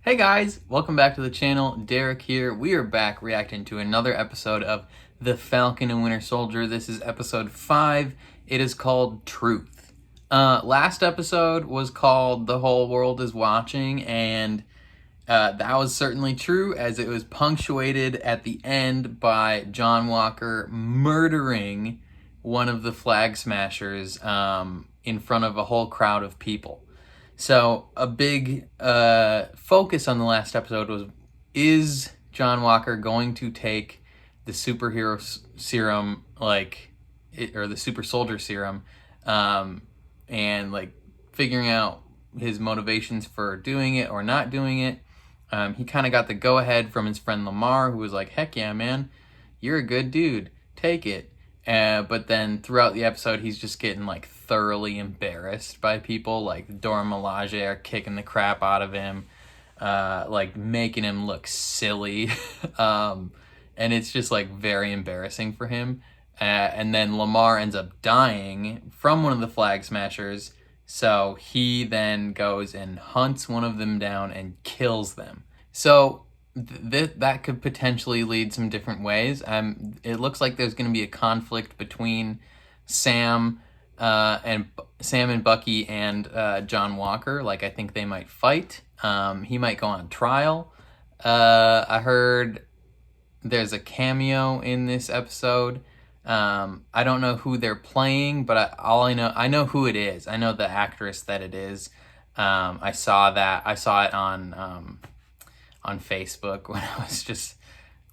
Hey guys, welcome back to the channel. Derek here. We are back reacting to another episode of The Falcon and Winter Soldier. This is episode 5. It is called Truth. Last episode was called The Whole World is Watching, and that was certainly true, as it was punctuated at the end by John Walker murdering one of the flag smashers in front of a whole crowd of people. So a big focus on the last episode was, is John Walker going to take the superhero serum, or the super soldier serum, and figuring out his motivations for doing it or not doing it. He kind of got the go-ahead from his friend Lamar, who was like, heck yeah, man, you're a good dude, take it. But then throughout the episode, he's just getting thoroughly embarrassed by people. Like Dora Milaje are kicking the crap out of him, making him look silly. And it's just very embarrassing for him. And then Lamar ends up dying from one of the flag smashers. So he then goes and hunts one of them down and kills them. So that could potentially lead some different ways. It looks like there's going to be a conflict between Sam and Bucky and John Walker. I think they might fight. He might go on trial. I heard there's a cameo in this episode. I don't know who they're playing, but I know who it is. I know the actress that it is. I saw it on Facebook when I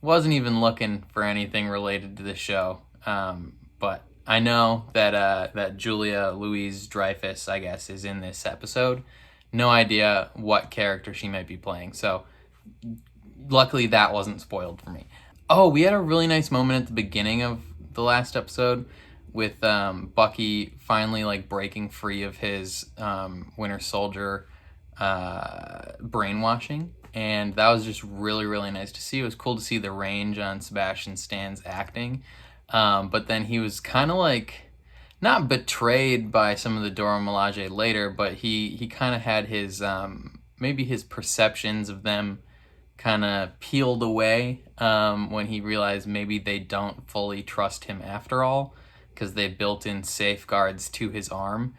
wasn't even looking for anything related to the show. But I know that Julia Louis-Dreyfus, I guess, is in this episode. No idea what character she might be playing. So luckily that wasn't spoiled for me. Oh, we had a really nice moment at the beginning of the last episode with Bucky finally breaking free of his Winter Soldier brainwashing. And that was just really, really nice to see. It was cool to see the range on Sebastian Stan's acting. But then he was kind of not betrayed by some of the Dora Milaje later, but he kind of had his, maybe his perceptions of them kind of peeled away when he realized maybe they don't fully trust him after all, because they built in safeguards to his arm.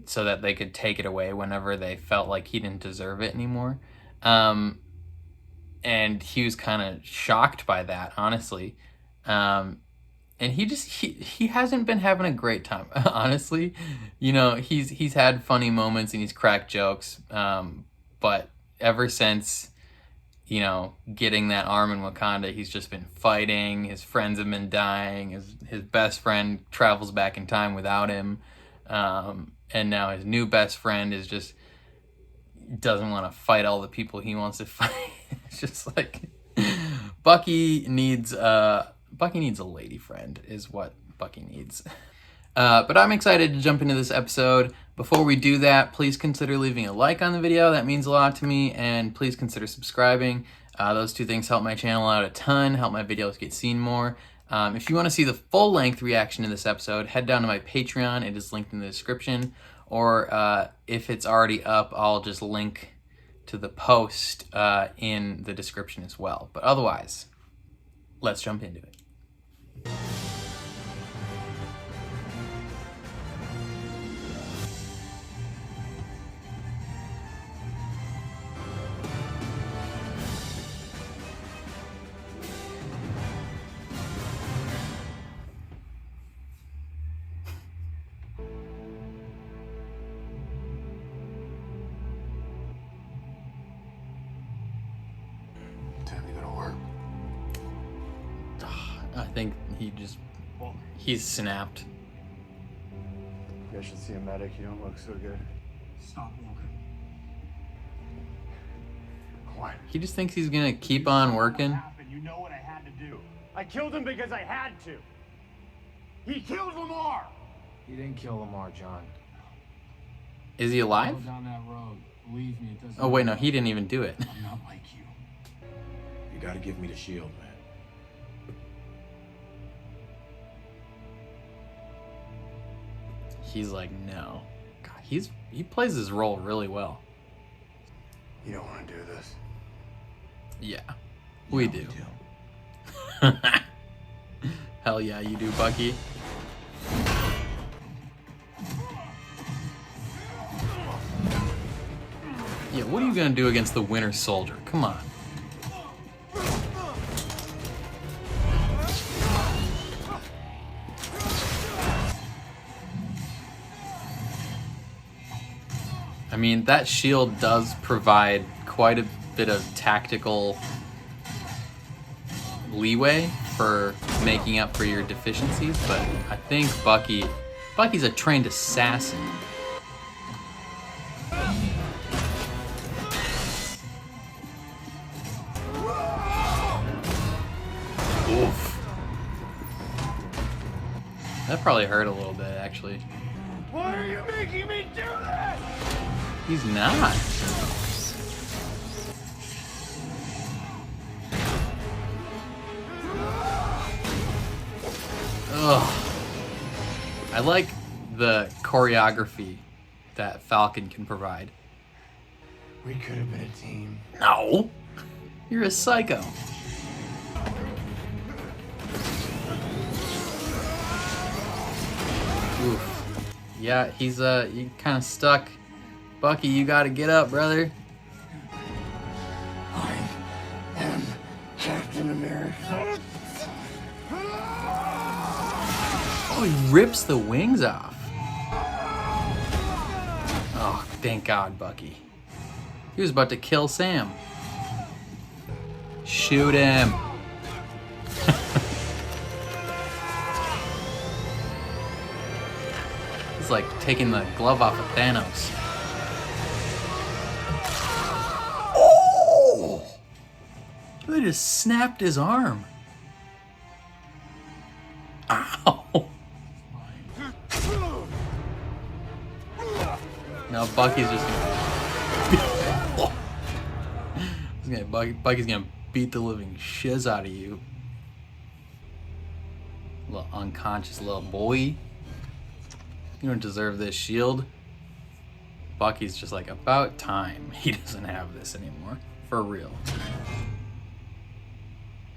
So that they could take it away whenever they felt like he didn't deserve it anymore. And he was kind of shocked by that, honestly. And he hasn't been having a great time, honestly. He's had funny moments and he's cracked jokes. But ever since, getting that arm in Wakanda, he's just been fighting. His friends have been dying. His best friend travels back in time without him. And now his new best friend doesn't want to fight all the people he wants to fight. It's just Bucky needs a lady friend is what Bucky needs. But I'm excited to jump into this episode. Before we do that, please consider leaving a like on the video. That means a lot to me. And please consider subscribing. Those two things help my channel out a ton, help my videos get seen more. If you want to see the full-length reaction to this episode, head down to my Patreon. It is linked in the description. Or if it's already up, I'll just link to the post in the description as well. But otherwise, let's jump into it. I think he's snapped. You guys should see a medic. You don't look so good. Stop walking. What? He just thinks he's gonna keep on working. You know what I had to do. I killed him because I had to. He killed Lamar. He didn't kill Lamar, John. Is he alive? Go down that road. Believe me, it doesn't. Oh wait, no, he didn't even do it. I'm not like you. You gotta give me the shield, man. He's like, no. God, he plays his role really well. You don't want to do this. Yeah, we do. Hell yeah, you do, Bucky. Yeah, what are you gonna do against the Winter Soldier? Come on. I mean, that shield does provide quite a bit of tactical leeway for making up for your deficiencies, but I think Bucky's a trained assassin. Oof. That probably hurt a little bit, actually. Why are you making me do this? He's not. Ugh. I like the choreography that Falcon can provide. We could have been a team. No. You're a psycho. Oof. Yeah, he's you kind of stuck. Bucky, you gotta get up, brother. I am Captain America. Oh, he rips the wings off. Oh, thank God, Bucky. He was about to kill Sam. Shoot him. It's like taking the glove off of Thanos. Oh! They just snapped his arm. Ow! Now Bucky's just gonna... Bucky's gonna beat the living shiz out of you. Little unconscious little boy. You don't deserve this shield. Bucky's just like, about time he doesn't have this anymore. For real.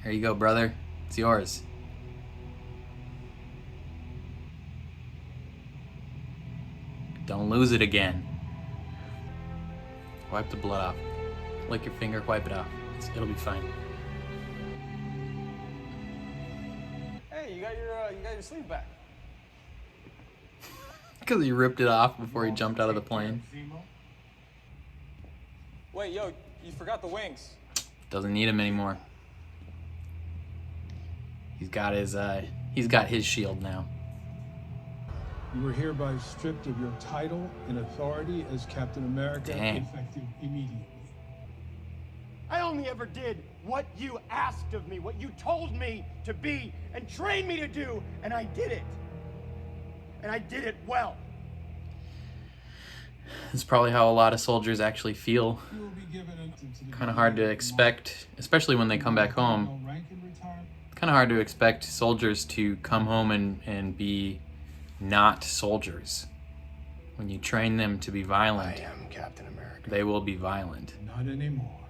Here you go, brother. It's yours. Don't lose it again. Wipe the blood off. Lick your finger, wipe it off. It'll be fine. Hey, you got your sleeve back. Because he ripped it off before he jumped out of the plane. Wait, yo, you forgot the wings. Doesn't need him anymore. He's got his shield now. You were hereby stripped of your title and authority as Captain America, Dang. effective immediately. I only ever did what you asked of me, what you told me to be and trained me to do, and I did it. And I did it well. It's probably how a lot of soldiers actually feel. You will be given Kind of hard to expect, especially when they come back home. Kind of hard to expect soldiers to come home and be not soldiers. When you train them to be violent, I am Captain America. they will be violent. Not anymore.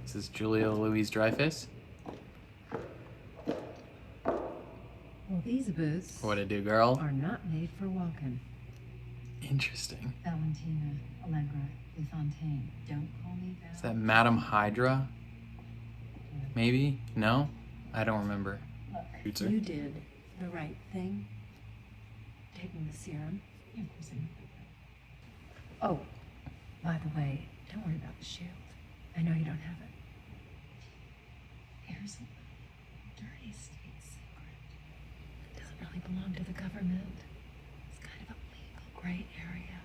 This is Julia Louis-Dreyfus. Well, these boots What it do, girl? are not made for walking. Interesting. Valentina Allegra de Fontaine. Don't call me Val. Is that Madam Hydra? Maybe? No? I don't remember. Look, Shoots her. you did the right thing. Taking the serum. Of course I know. Oh, by the way, don't worry about the shield. I know you don't have it. Here's a dirty state secret. It doesn't really belong to the government. It's kind of a legal gray area.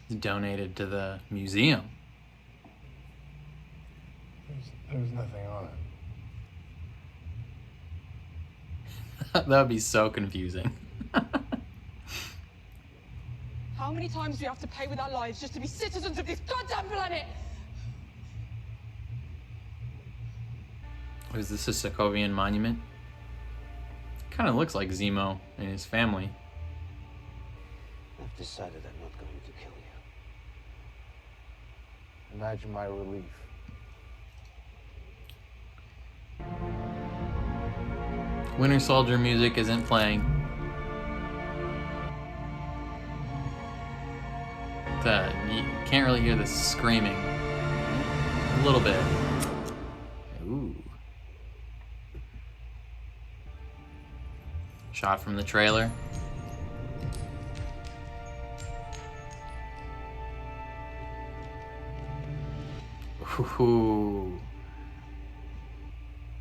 It's donated to the museum. There's nothing on it. That would be so confusing. How many times do we have to pay with our lives just to be citizens of this goddamn planet? Is this a Sokovian monument? Kind of looks like Zemo and his family. I've decided I'm not going to kill you. Imagine my relief. Winter Soldier music isn't playing. You can't really hear the screaming. A little bit. Ooh. Shot from the trailer. Ooh.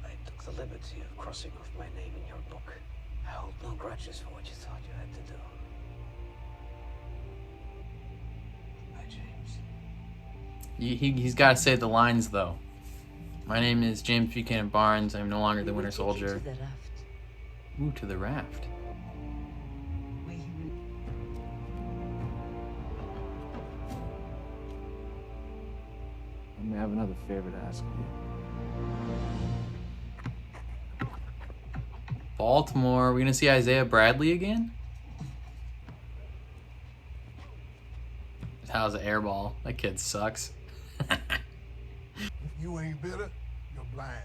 I took the liberty of crossing off my name in your book. I hold no grudges for what you thought you had to do. Hi, James. He's got to say the lines, though. My name is James Buchanan Barnes. I'm no longer the Winter Soldier. To the left. Ooh, to the raft. Where you I may have another favor to ask of you. Baltimore. We're gonna see Isaiah Bradley again? How's the airball? That kid sucks. If you ain't bitter, you're blind.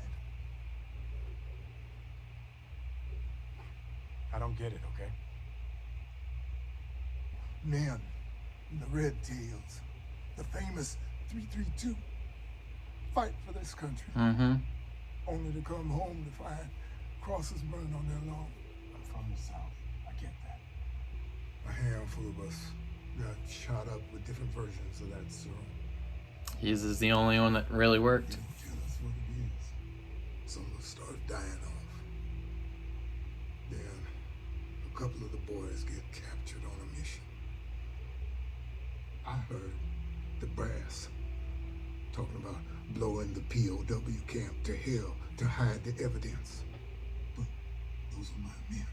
I don't get it, okay? Men, the Red Tails, the famous 332, fight for this country, Mm-hmm. only to come home to find crosses burned on their lawn. I'm from the South. I get that. A handful of us got shot up with different versions of that serum. His is the only one that really worked. Tell us what it is. Some of us started dying off. Then a couple of the boys get captured on a mission. I heard the brass talking about blowing the POW camp to hell to hide the evidence. But those are my men.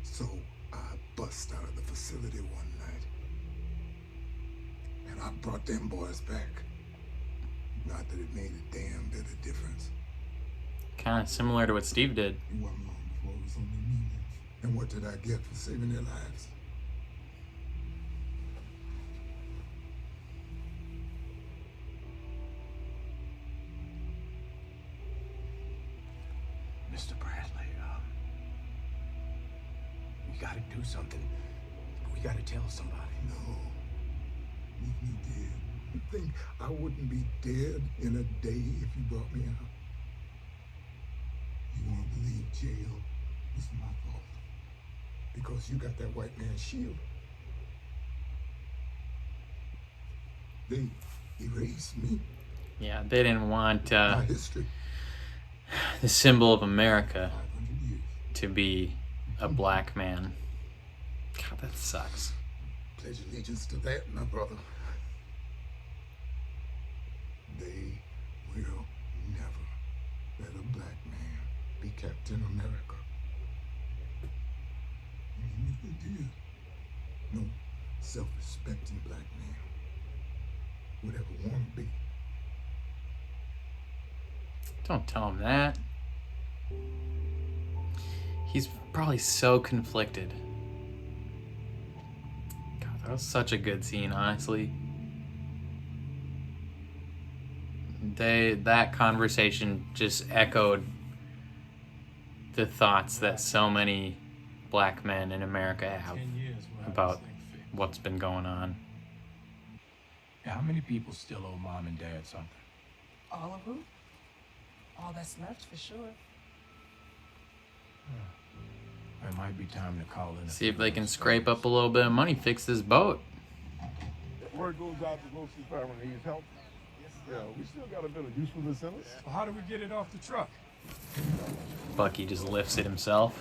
So I bust out of the facility one night. And I brought them boys back. Not that it made a damn bit of difference. Kind of similar to what Steve did. It wasn't long before it was only me left. And what did I get for saving their lives? Mr. Bradley, we gotta do something. We gotta tell somebody. No. Leave me dead. You think I wouldn't be dead in a day if you brought me out? You won't believe jail was my fault. Because you got that white man's shield. They erased me. Yeah, they didn't want My history. the symbol of America 500 years. to be a black man. God, that sucks. Pledge allegiance to that, my brother. They will never let a black man be Captain America. Even if they did, no self-respecting black man would ever want to be. Don't tell him that. He's probably so conflicted. God, that was such a good scene, honestly. That conversation just echoed the thoughts that so many black men in America have 10 years we'll have about this thing fixed. what's been going on. Yeah, how many people still owe mom and dad something? All of them? All that's left for sure. It might be time to call in. See if they can scrape up a little bit of money, fix this boat. Word goes out to go see Farron when he's help. Yeah, we still got a bit of usefulness in us. Well, how do we get it off the truck? Bucky just lifts it himself.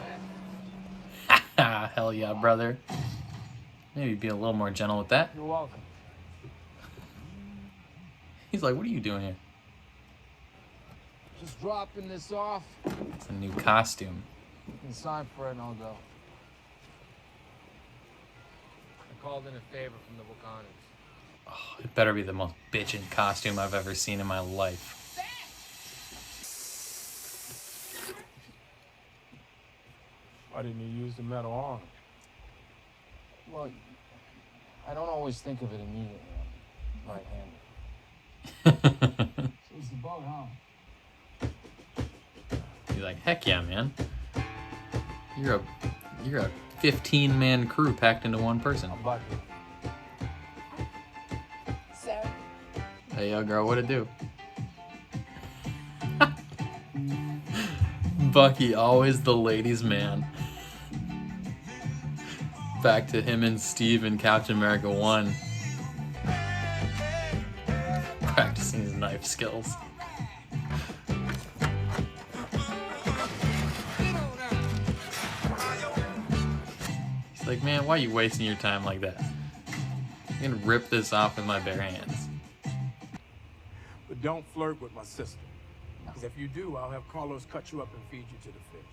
Hell yeah, brother. Maybe be a little more gentle with that. You're welcome. He's like, what are you doing here? Just dropping this off. It's a new costume. You can sign for it and I'll go. I called in a favor from the Wakandas. Oh, it better be the most bitchin' costume I've ever seen in my life. Why didn't you use the metal arm? Well, I don't always think of it immediately. I'm right-handed. So it's the boat, huh? He's like, heck yeah, man. You're a 15-man crew packed into one person. I'm Bucky. Sarah. Hey, yo, girl, what it do? Bucky, always the ladies' man. Back to him and Steve in Captain America 1. Practicing his knife skills. He's like, man, why are you wasting your time like that? I'm gonna rip this off with my bare hands. But don't flirt with my sister. Because if you do, I'll have Carlos cut you up and feed you to the fish.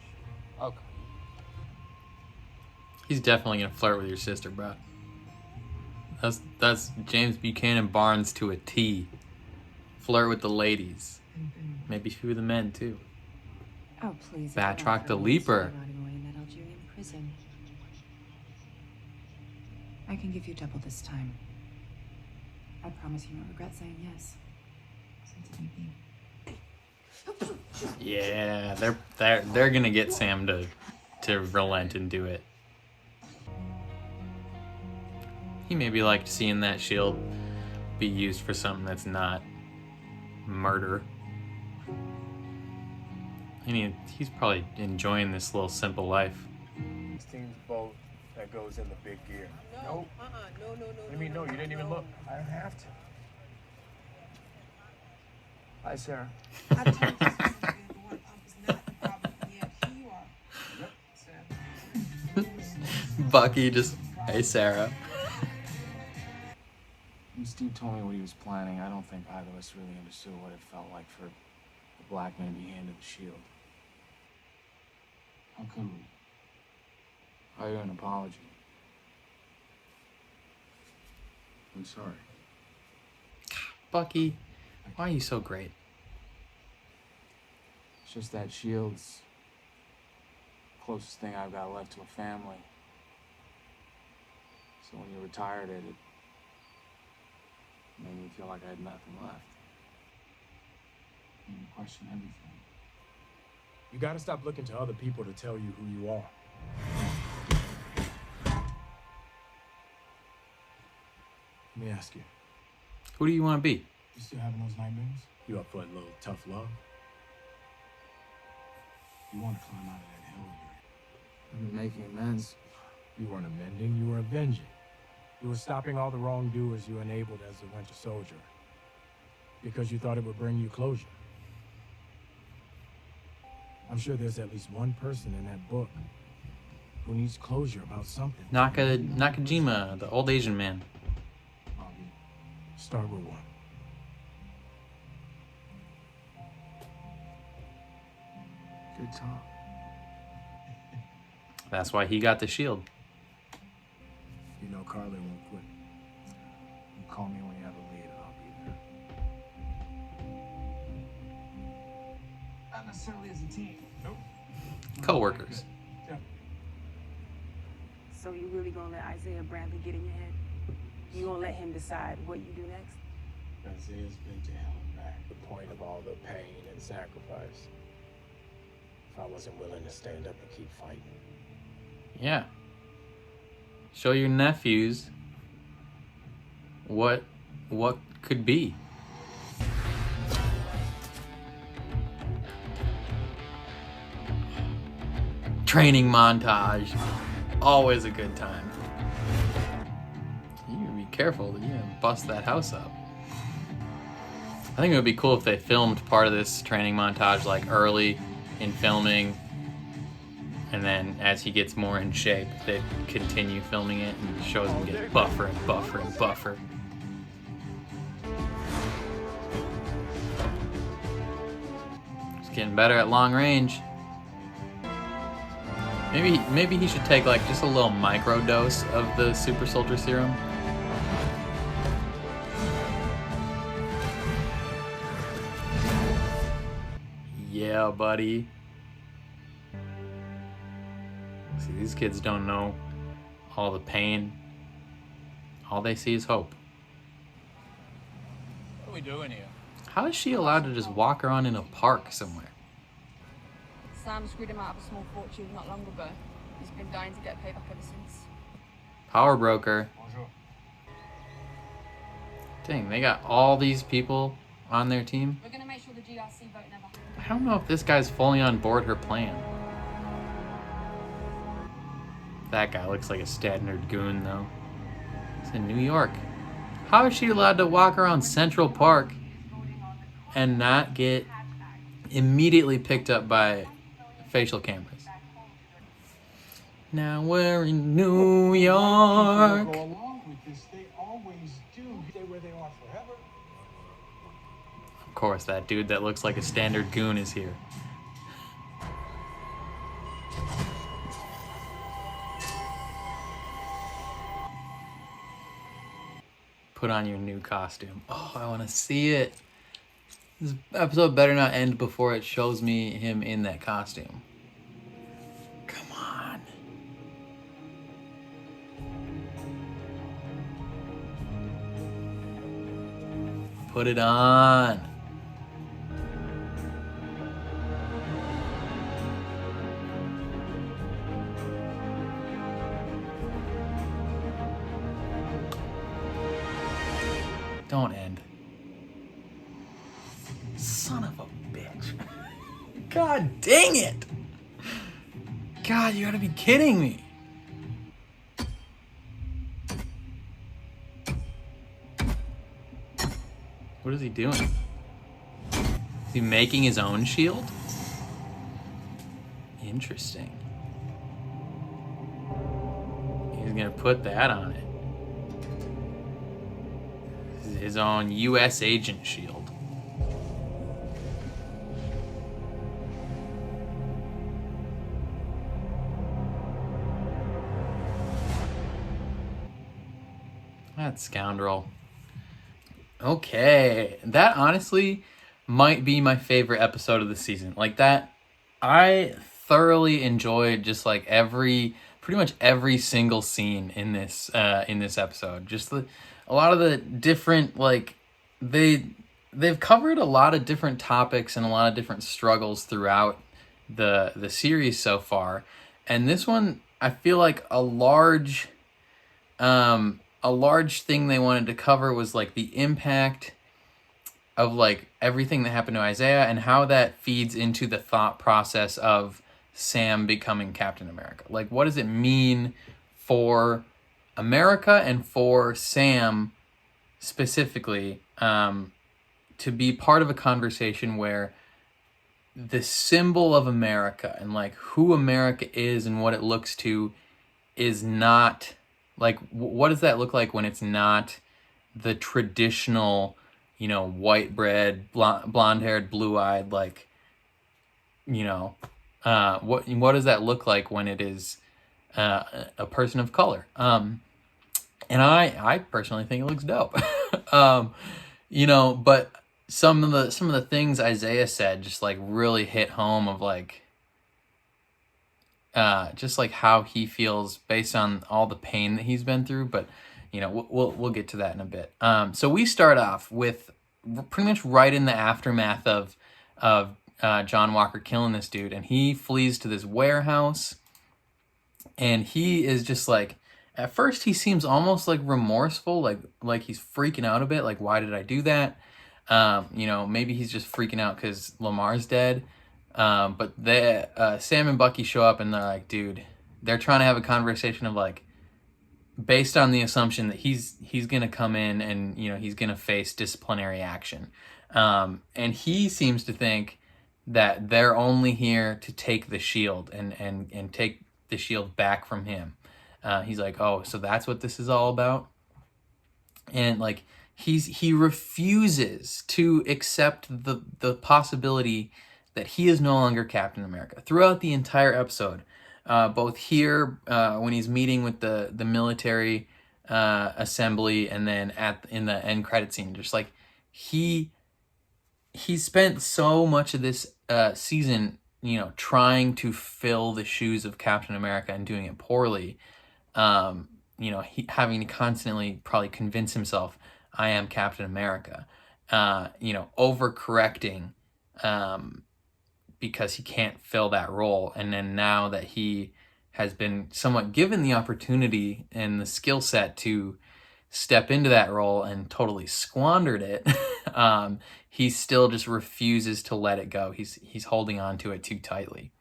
Okay. He's definitely gonna flirt with your sister, bro. That's James Buchanan Barnes to a T. Flirt with the ladies. Maybe a few of the men too. Oh, please. Batroc the Leaper. I can give you double this time. I promise you won't regret saying yes. Yeah, they're gonna get Sam to relent and do it. He maybe liked seeing that shield be used for something that's not murder. I mean, he's probably enjoying this little simple life. This team's boat that goes in the big gear. No. No. What do you mean, no? You didn't even look. I don't have to. Hi, Sarah. Bucky just, hey, Sarah. When Steve told me what he was planning, I don't think either of us really understood what it felt like for the black man to be handed the shield. How could we? I owe you an apology. I'm sorry. Bucky, why are you so great? It's just that shield's closest thing I've got left to a family. So when you retired it made me feel like I had nothing left. Made me question everything. You gotta stop looking to other people to tell you who you are. Let me ask you. Who do you want to be? You still having those nightmares? You up for a little tough love? You want to climb out of that hell you're I've been making amends. in. You weren't amending, you were avenging. You were stopping all the wrongdoers you enabled as a Winter Soldier. Because you thought it would bring you closure. I'm sure there's at least one person in that book who needs closure about something. Nakajima, the old Asian man. Bobby, start with one. Good talk. That's why he got the shield. You know Carly won't quit. You call me when you have a lead and I'll be there. Not necessarily as a team. Nope. Co-workers. Yeah. So you really gonna let Isaiah Bradley get in your head? You gonna let him decide what you do next? Isaiah's been to hell and back. The point of all the pain and sacrifice. If I wasn't willing to stand up and keep fighting. Yeah. Show your nephews what could be. Training montage. Always a good time. You gotta be careful that you don't bust that house up. I think it would be cool if they filmed part of this training montage like early in filming, and then as he gets more in shape, they continue filming it and shows him get buffer and buffer and buffer. He's getting better at long range. Maybe he should take like just a little micro dose of the super soldier serum. Yeah, buddy. See, these kids don't know all the pain, All they see is hope. What are we doing here? How is she allowed to just walk around in a park somewhere? Sam screwed him out of a small fortune not long ago. He's been dying to get paid back ever since. Power broker. Bonjour. Dang, they got all these people on their team. We're gonna make sure the GRC vote never happens. I don't know if this guy's fully on board her plan. That guy looks like a standard goon, though. He's in New York. How is she allowed to walk around Central Park and not get immediately picked up by facial cameras? Now we're in New York. Go along with this. They always do. Stay where they are forever. Of course, that dude that looks like a standard goon is here. Put on your new costume. Oh, I want to see it. This episode better not end before it shows me him in that costume. Come on. Put it on. Don't end. Son of a bitch. God dang it. God, you gotta be kidding me. What is he doing? Is he making his own shield? Interesting. He's gonna put that on it. His own U.S. agent shield. That scoundrel. Okay, that honestly might be my favorite episode of the season. Like that, I thoroughly enjoyed just like pretty much every single scene in this episode. Just a lot of the different, like, they've covered a lot of different topics and a lot of different struggles throughout the series so far. And this one, I feel like a large thing they wanted to cover was like the impact of like everything that happened to Isaiah and how that feeds into the thought process of Sam becoming Captain America. Like, what does it mean for America and for Sam specifically to be part of a conversation where the symbol of America and like who America is and what it looks to is not like, what does that look like when it's not the traditional, you know, white bread, blonde haired, blue eyed, like, you know, what does that look like when it is a person of color? And I personally think it looks dope. You know, but some of the things Isaiah said just like really hit home of like just like how he feels based on all the pain that he's been through. But you know, we'll get to that in a bit. So we start off with pretty much right in the aftermath of John Walker killing this dude, and he flees to this warehouse, and he is just like, at first he seems almost like remorseful, like he's freaking out a bit, like, why did I do that? You know, maybe he's just freaking out because Lamar's dead. But Sam and Bucky show up and they're like, dude, they're trying to have a conversation of like, based on the assumption that he's gonna come in and, you know, he's gonna face disciplinary action. And he seems to think that they're only here to take the shield and take the shield back from him. He's like, oh, so that's what this is all about? And like, he refuses to accept the possibility that he is no longer Captain America. Throughout the entire episode, both here when he's meeting with the military assembly, and then in the end credit scene, just like he spent so much of this season, you know, trying to fill the shoes of Captain America and doing it poorly. you know, having to constantly probably convince himself, I am Captain America, you know, overcorrecting because he can't fill that role. And then now that he has been somewhat given the opportunity and the skill set to step into that role and totally squandered it, he still just refuses to let it go. He's holding on to it too tightly.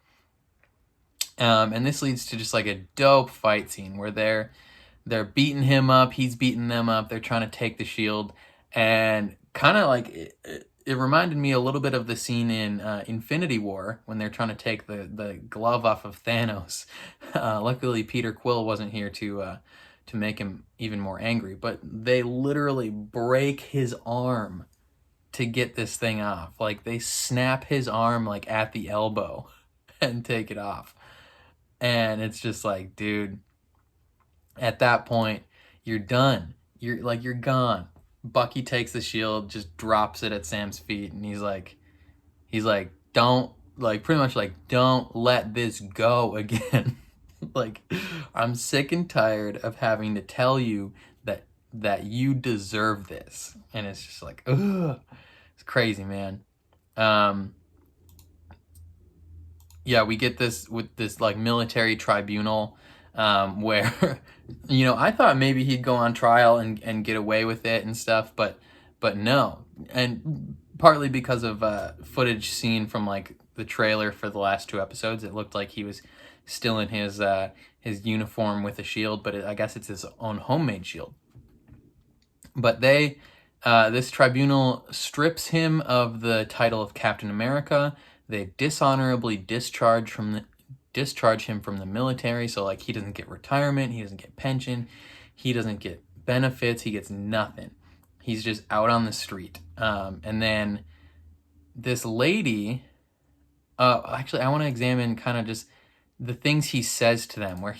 And this leads to just like a dope fight scene where they're beating him up, he's beating them up, they're trying to take the shield, and kind of like it reminded me a little bit of the scene in Infinity War when they're trying to take the glove off of Thanos. Luckily, Peter Quill wasn't here to make him even more angry, but they literally break his arm to get this thing off. Like, they snap his arm like at the elbow and take it off. And it's just like, dude, at that point, you're done. You're gone. Bucky takes the shield, just drops it at Sam's feet, and he's like, don't, like, pretty much like, don't let this go again. Like, I'm sick and tired of having to tell you that you deserve this. And it's just like, ugh, it's crazy, man. Yeah, we get this with this like military tribunal, where, you know, I thought maybe he'd go on trial and get away with it and stuff, but no. And partly because of footage seen from like the trailer for the last 2 episodes, it looked like he was still in his uniform with a shield, but I guess it's his own homemade shield. But this tribunal strips him of the title of Captain America. They dishonorably discharge him from the military, so like he doesn't get retirement, he doesn't get pension, he doesn't get benefits, he gets nothing. He's just out on the street. And then this lady, actually I want to examine kind of just the things he says to them, where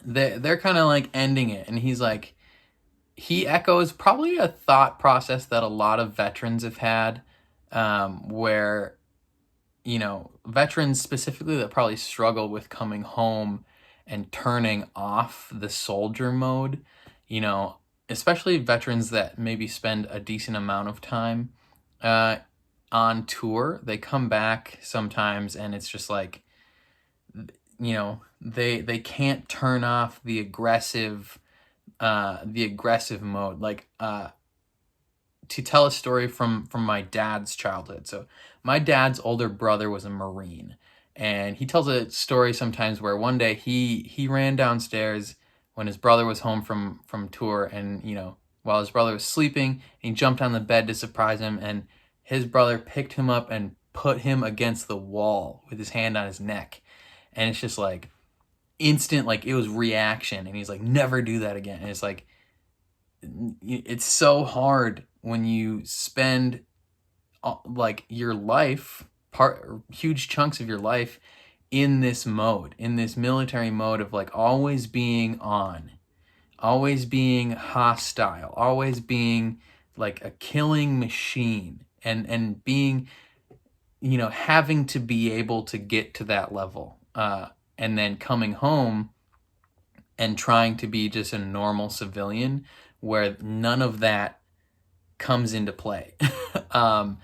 they're kind of like ending it, and he's like, he echoes probably a thought process that a lot of veterans have had, where, you know, veterans specifically that probably struggle with coming home and turning off the soldier mode, you know, especially veterans that maybe spend a decent amount of time on tour. They come back sometimes and it's just like, you know, they can't turn off the aggressive mode. Like, to tell a story from my dad's childhood. So my dad's older brother was a Marine, and he tells a story sometimes where one day he ran downstairs when his brother was home from tour, and, you know, while his brother was sleeping, he jumped on the bed to surprise him, and his brother picked him up and put him against the wall with his hand on his neck. And it's just like instant, like it was reaction, and he's like, never do that again. And it's like, it's so hard when you spend like your life, huge chunks of your life in this mode, in this military mode of like always being on, always being hostile, always being like a killing machine, and being, you know, having to be able to get to that level, and then coming home and trying to be just a normal civilian where none of that comes into play. And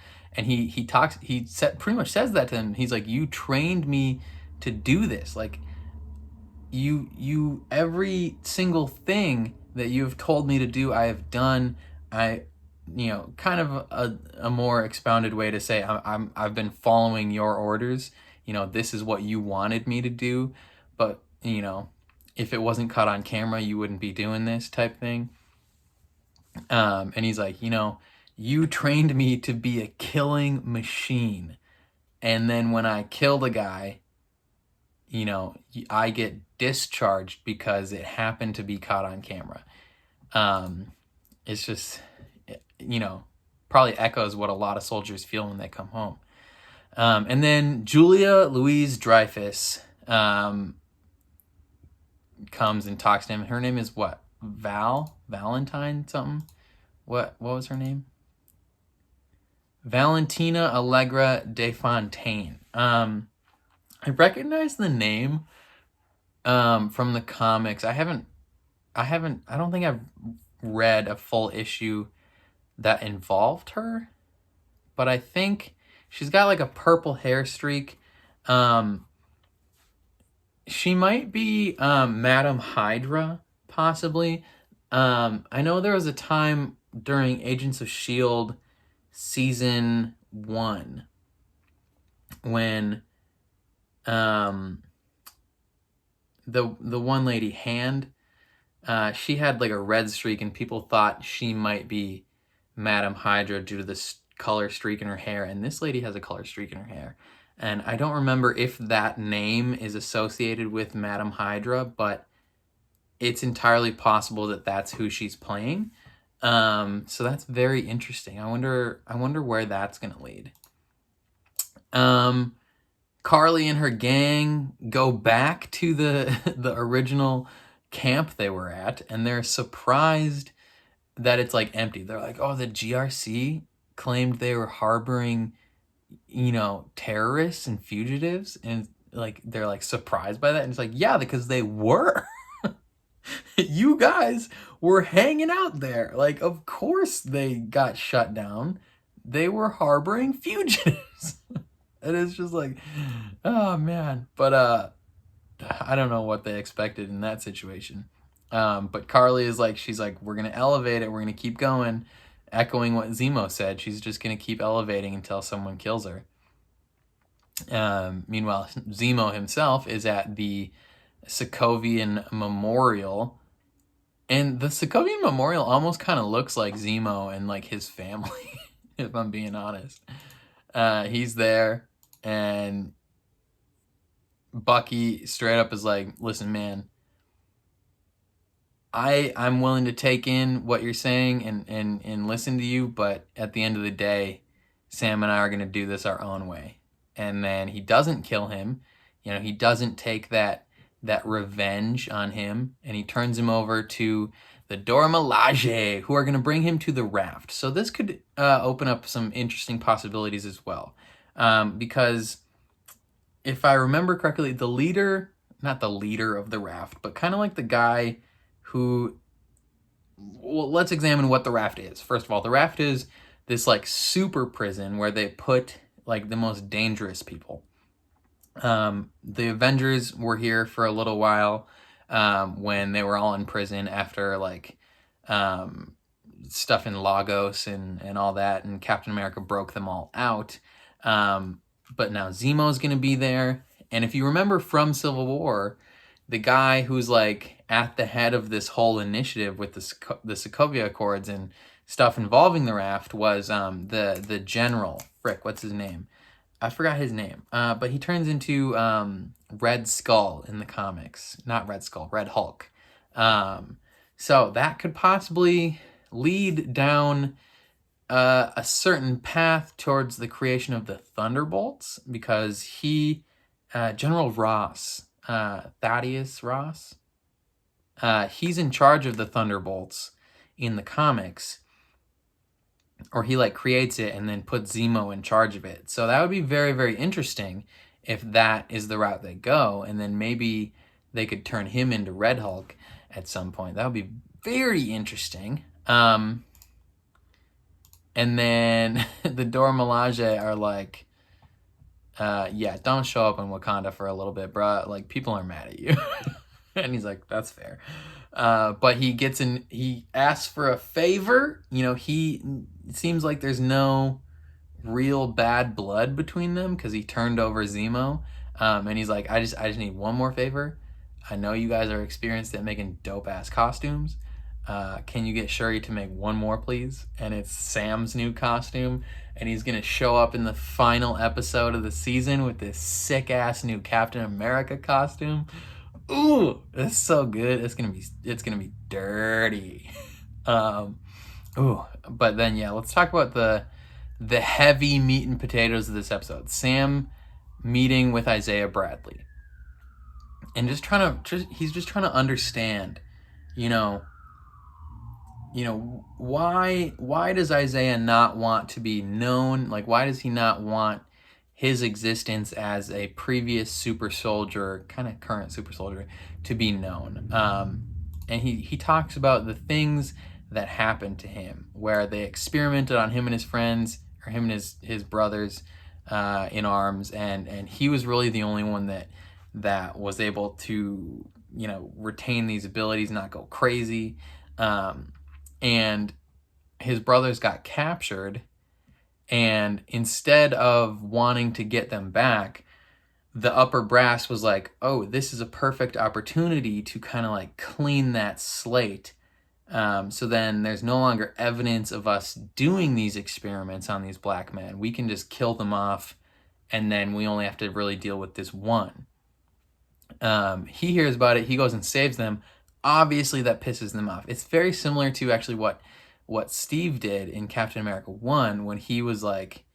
he pretty much says that to him. He's like, you trained me to do this. Like, you every single thing that you have told me to do, I have done. You know, kind of a more expounded way to say I've been following your orders. You know, this is what you wanted me to do, but, you know, if it wasn't caught on camera, you wouldn't be doing this type thing. And he's like, you know, you trained me to be a killing machine, and then when I killed a guy, you know, I get discharged because it happened to be caught on camera. It's just, you know, probably echoes what a lot of soldiers feel when they come home. And then Julia Louis-Dreyfus comes and talks to him. Her name is what? Valentine something? What was her name? Valentina Allegra de Fontaine. I recognize the name from the comics. I don't think I've read a full issue that involved her, but I think she's got like a purple hair streak. She might be Madam Hydra, possibly. I know there was a time during Agents of S.H.I.E.L.D. season 1 when the one lady, Hand, she had like a red streak, and people thought she might be Madam Hydra due to this color streak in her hair, and this lady has a color streak in her hair. And I don't remember if that name is associated with Madam Hydra, but it's entirely possible that that's who she's playing. So that's very interesting. I wonder where that's gonna lead. Carly and her gang go back to the original camp they were at, and they're surprised that it's like empty. They're like, oh, the GRC claimed they were harboring, terrorists and fugitives, and like they're like surprised by that, and it's like, yeah, because they were. You guys were hanging out there. Like, of course they got shut down. They were harboring fugitives. And it's just like, oh man. But I don't know what they expected in that situation. But Carly is like, she's like, we're gonna elevate it, we're gonna keep going, echoing what Zemo said. She's just gonna keep elevating until someone kills her. Meanwhile, Zemo himself is at the Sokovian Memorial, and the Sokovian Memorial almost kind of looks like Zemo and like his family, if I'm being honest. He's there, and Bucky straight up is like, listen, man, I'm willing to take in what you're saying and listen to you, but at the end of the day, Sam and I are going to do this our own way. And then he doesn't kill him. He doesn't take that revenge on him, and he turns him over to the Dora Milaje, who are going to bring him to the raft. So this could open up some interesting possibilities as well. Because if I remember correctly, the leader, not the leader of the raft, but kind of like the guy who, well, let's examine what the raft is. First of all, the raft is this like super prison where they put like the most dangerous people. The Avengers were here for a little while when they were all in prison after like stuff in Lagos and all that, and Captain America broke them all out. But now Zemo's going to be there. And if you remember from Civil War, the guy who's like at the head of this whole initiative with the Sokovia Accords and stuff involving the raft was the general. Frick, what's his name? I forgot his name. But he turns into Red Skull in the comics. Not Red Skull, Red Hulk. So that could possibly lead down a certain path towards the creation of the Thunderbolts, because General Ross, Thaddeus Ross, he's in charge of the Thunderbolts in the comics, or he like creates it and then puts Zemo in charge of it. So that would be very, very interesting if that is the route they go, and then maybe they could turn him into Red Hulk at some point. That would be very interesting. And then the Dora Milaje are like, yeah, don't show up in Wakanda for a little bit, bruh. Like, people are mad at you. And he's like, that's fair. But he asks for a favor. It seems like there's no real bad blood between them because he turned over Zemo. And he's like, I just need one more favor. I know you guys are experienced at making dope ass costumes. Can you get Shuri to make one more, please? And it's Sam's new costume, and he's gonna show up in the final episode of the season with this sick ass new Captain America costume. Ooh, that's so good. It's gonna be dirty. But then yeah, let's talk about the heavy meat and potatoes of this episode. Sam meeting with Isaiah Bradley, and he's just trying to understand, why does Isaiah not want to be known? Like, why does he not want his existence as a previous super soldier, kind of current super soldier, to be known. And he talks about the things that happened to him, where they experimented on him and his friends, or him and his brothers in arms, and he was really the only one that was able to, you know, retain these abilities, not go crazy. And his brothers got captured, and instead of wanting to get them back, the upper brass was like, oh, this is a perfect opportunity to kind of like clean that slate. So then there's no longer evidence of us doing these experiments on these black men. We can just kill them off, and then we only have to really deal with this one. He hears about it. He goes and saves them. Obviously, that pisses them off. It's very similar to actually what Steve did in Captain America 1, when he was like,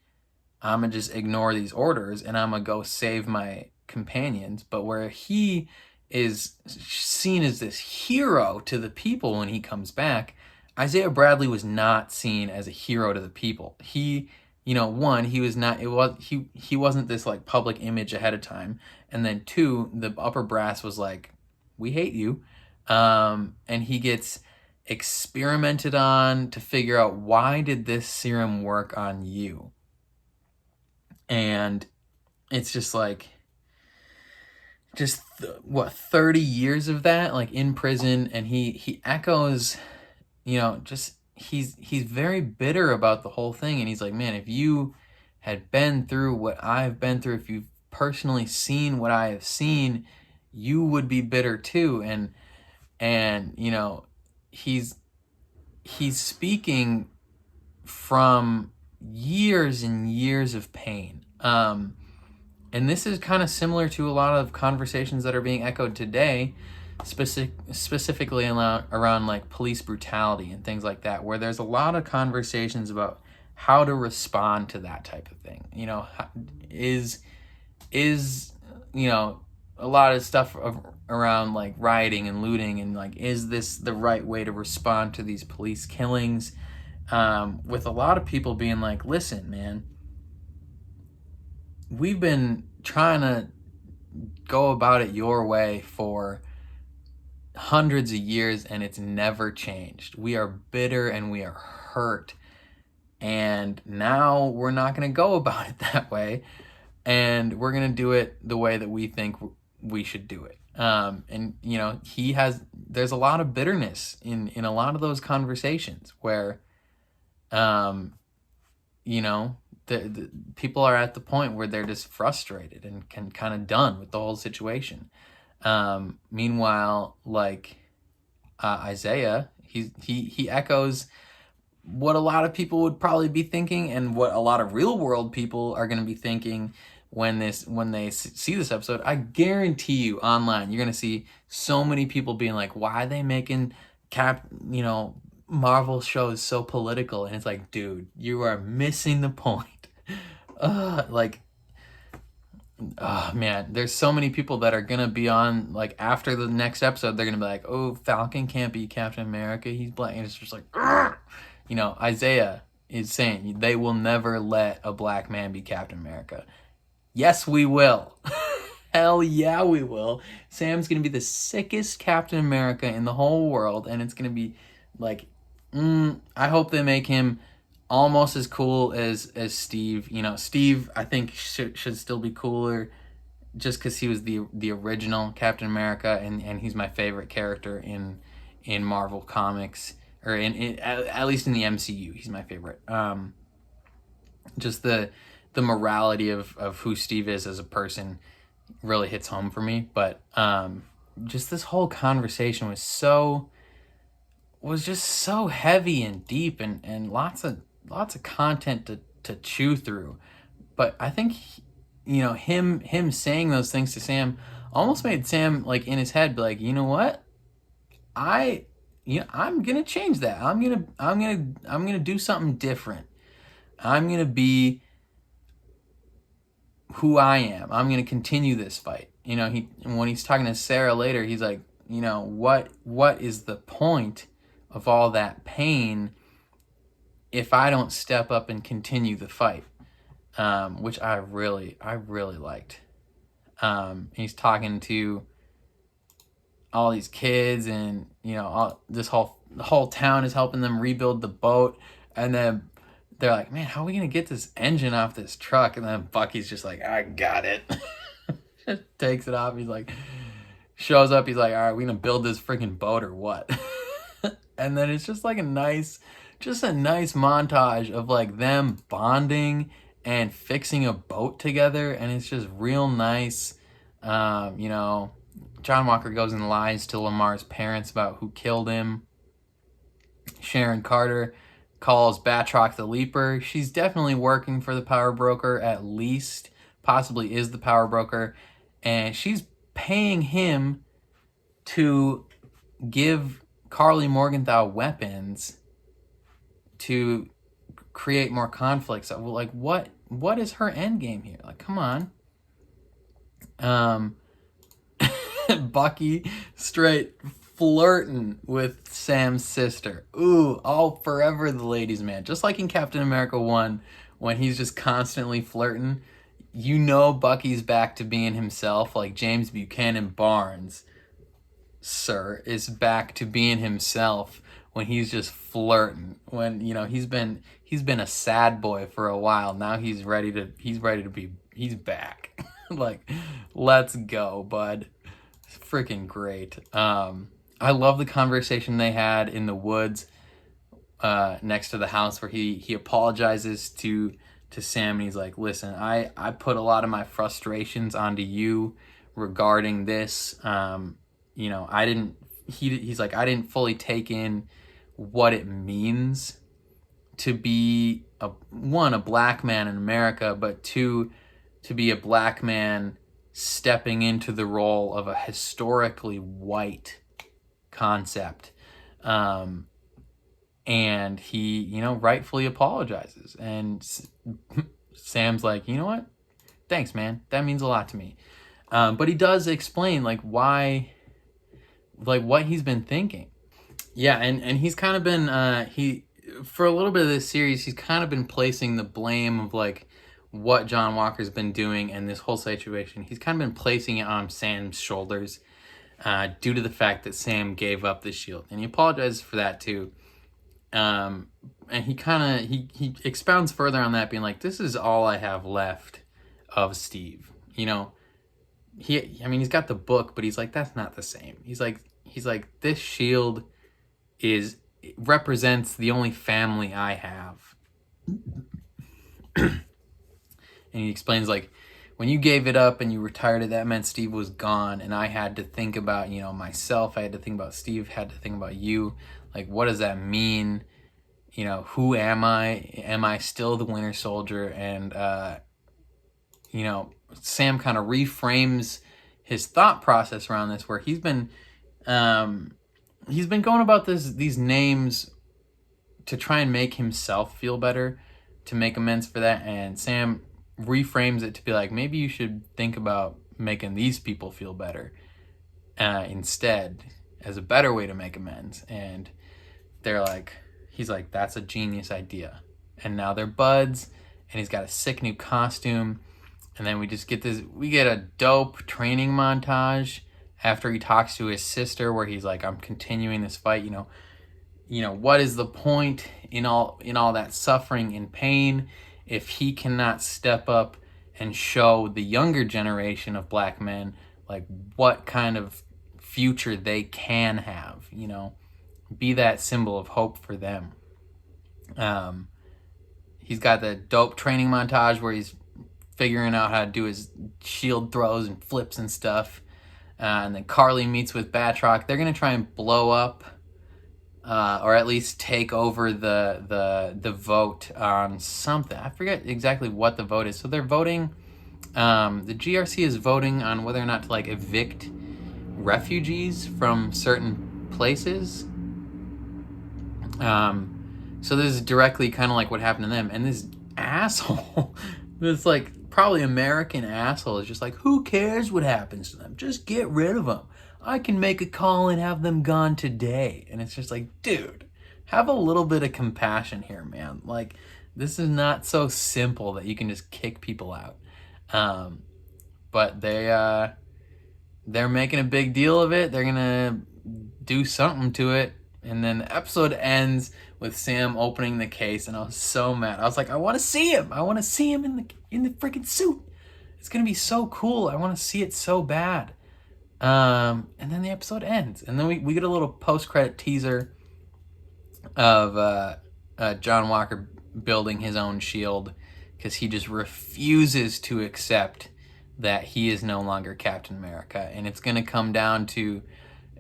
I'm going to just ignore these orders and I'm going to go save my companions. But where he is seen as this hero to the people when he comes back, Isaiah Bradley was not seen as a hero to the people. He, you know, one, he was not, he wasn't this like public image ahead of time. And then two, the upper brass was like, we hate you. And he gets experimented on to figure out, why did this serum work on you? And it's just like, 30 years of that, like in prison. And he echoes, you know, just he's very bitter about the whole thing. And he's like, man, if you had been through what I've been through, if you've personally seen what I have seen, you would be bitter too. And you know, he's speaking from years and years of pain. And this is kind of similar to a lot of conversations that are being echoed today, specifically around like police brutality and things like that, where there's a lot of conversations about how to respond to that type of thing. You know, is you know, a lot of stuff around like rioting and looting, and like, is this the right way to respond to these police killings? With a lot of people being like, listen, man, we've been trying to go about it your way for hundreds of years and it's never changed. We are bitter and we are hurt, and now we're not going to go about it that way, and we're going to do it the way that we think we should do it. And you know, there's a lot of bitterness in a lot of those conversations where you know, the people are at the point where they're just frustrated and kind of done with the whole situation. Meanwhile, like Isaiah, he echoes what a lot of people would probably be thinking, and what a lot of real world people are going to be thinking when they see this episode. I guarantee you, online, you're going to see so many people being like, why are they making Marvel shows so political? And it's like, dude, you are missing the point. Man, there's so many people that are gonna be on, like, after the next episode, they're gonna be like, oh, Falcon can't be Captain America, he's black. And it's just like, you know, Isaiah is saying they will never let a black man be Captain America. Yes, we will. Hell yeah, we will. Sam's gonna be the sickest Captain America in the whole world, and it's gonna be like, I hope they make him almost as cool as Steve. You know, Steve, I think should still be cooler, just because he was the original Captain America, and he's my favorite character in Marvel Comics, or at least in the MCU. He's my favorite. Just the morality of who Steve is as a person really hits home for me. But just this whole conversation was just so heavy and deep, and lots of content to chew through. But I think, you know, him saying those things to Sam almost made Sam, like, in his head be like, you know what, I'm gonna change that. I'm gonna do something different. I'm gonna be who I am. I'm gonna continue this fight. You know, when he's talking to Sarah later, he's like, you know, what is the point of all that pain if I don't step up and continue the fight? which I really liked. He's talking to all these kids, and you know, the whole town is helping them rebuild the boat, and then they're like, man, how are we gonna get this engine off this truck? And then Bucky's just like, I got it. Just takes it off. He's like, shows up, he's like, all right, we gonna build this freaking boat or what? And then it's just like a nice montage of like them bonding and fixing a boat together, and it's just real nice. You know, John Walker goes and lies to Lamar's parents about who killed him. Sharon Carter calls Batroc the Leaper. She's definitely working for the power broker, at least, possibly is the power broker, and she's paying him to give Carly Morgenthau weapons to create more conflicts. Like, what is her end game here? Like, come on. Bucky straight flirting with Sam's sister. Ooh, all forever the ladies' man. Just like in Captain America 1, when he's just constantly flirting. You know Bucky's back to being himself. Like James Buchanan Barnes, sir, is back to being himself when he's just flirting. When, you know, he's been a sad boy for a while. Now he's back. Like, let's go, bud. It's freaking great. I love the conversation they had in the woods next to the house, where he apologizes to Sam, and he's like, listen, I put a lot of my frustrations onto you regarding this. You know, he's like, I didn't fully take in what it means to be a black man in America, but two, to be a black man stepping into the role of a historically white concept. And he, you know, rightfully apologizes. And Sam's like, you know what? Thanks, man. That means a lot to me. But he does explain, like, why, like, what he's been thinking. Yeah, and he's kind of been, for a little bit of this series, he's kind of been placing the blame of, like, what John Walker's been doing and this whole situation. He's kind of been placing it on Sam's shoulders due to the fact that Sam gave up the shield. And he apologizes for that, too. And he kind of, he expounds further on that, being like, this is all I have left of Steve. You know, he's got the book, but he's like, that's not the same. He's like, this shield represents the only family I have. And he explains, like, when you gave it up and you retired it, that meant Steve was gone, and I had to think about, you know, myself. I had to think about Steve, had to think about you. Like, what does that mean? You know, who am I? Am I still the Winter Soldier? And, you know, Sam kind of reframes his thought process around this, where he's been going about these names to try and make himself feel better, to make amends for that. And Sam reframes it to be like, maybe you should think about making these people feel better instead, as a better way to make amends. And they're like, he's like, that's a genius idea. And now they're buds, and he's got a sick new costume. And then we get a dope training montage after he talks to his sister, where he's like, I'm continuing this fight. You know, what is the point in all that suffering and pain if he cannot step up and show the younger generation of black men, like, what kind of future they can have, you know, be that symbol of hope for them. He's got the dope training montage where he's figuring out how to do his shield throws and flips and stuff. And then Carly meets with Batroc. They're going to try and blow up, or at least take over the vote on something. I forget exactly what the vote is. So they're voting, the GRC is voting on whether or not to, like, evict refugees from certain places. So this is directly kind of like what happened to them. And this asshole, this, like, probably American asshole, is just like, who cares what happens to them? Just get rid of them. I can make a call and have them gone today. And it's just like, dude, have a little bit of compassion here, man. Like, This is not so simple that you can just kick people out. But they're making a big deal of it. They're gonna do something to it, and then the episode ends with Sam opening the case, and I was so mad. I was like, I want to see him. I want to see him in the freaking suit. It's gonna be so cool. I want to see it so bad. And then the episode ends, and then we get a little post-credit teaser of John Walker building his own shield because he just refuses to accept that he is no longer Captain America, and it's gonna come down to,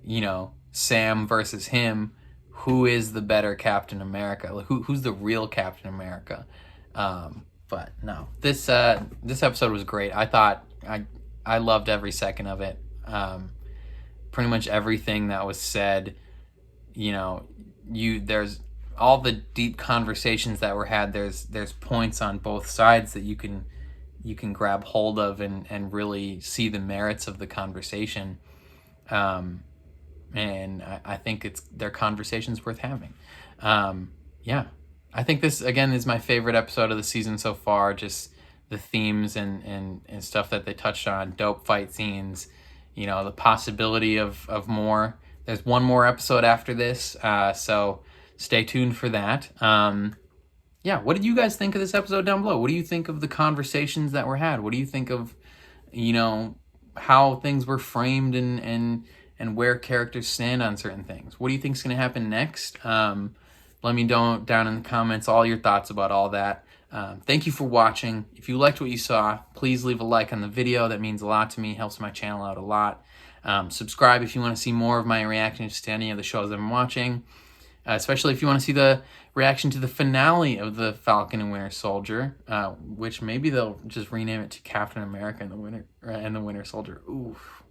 you know, Sam versus him. Who is the better Captain America? Who's the real Captain America? But no, this episode was great. I thought I loved every second of it. Pretty much everything that was said. You know, there's all the deep conversations that were had. There's points on both sides that you can grab hold of and really see the merits of the conversation. And I think their conversations worth having. Yeah, I think this again is my favorite episode of the season so far. Just the themes and stuff that they touched on, dope fight scenes, you know, the possibility of more. There's one more episode after this, so stay tuned for that. Yeah, what did you guys think of this episode down below? What do you think of the conversations that were had? What do you think of, you know, how things were framed and where characters stand on certain things? What do you think is going to happen next? Let me know down in the comments all your thoughts about all that. Thank you for watching. If you liked what you saw, please leave a like on the video. That means a lot to me, helps my channel out a lot. Subscribe if you want to see more of my reactions to any of the shows I'm watching, especially if you want to see the reaction to the finale of the Falcon and Winter Soldier, which maybe they'll just rename it to Captain America and the Winter Soldier. Oof,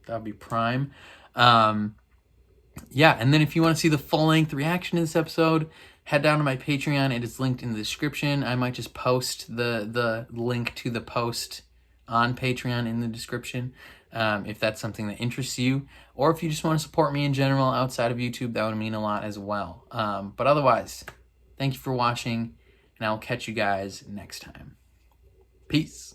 that'd be prime. Yeah, and then if you want to see the full-length reaction to this episode, head down to my Patreon. It is linked in the description. I might just post the link to the post on Patreon in the description, if that's something that interests you, or if you just want to support me in general outside of YouTube, that would mean a lot as well. But otherwise, thank you for watching, and I will catch you guys next time. Peace.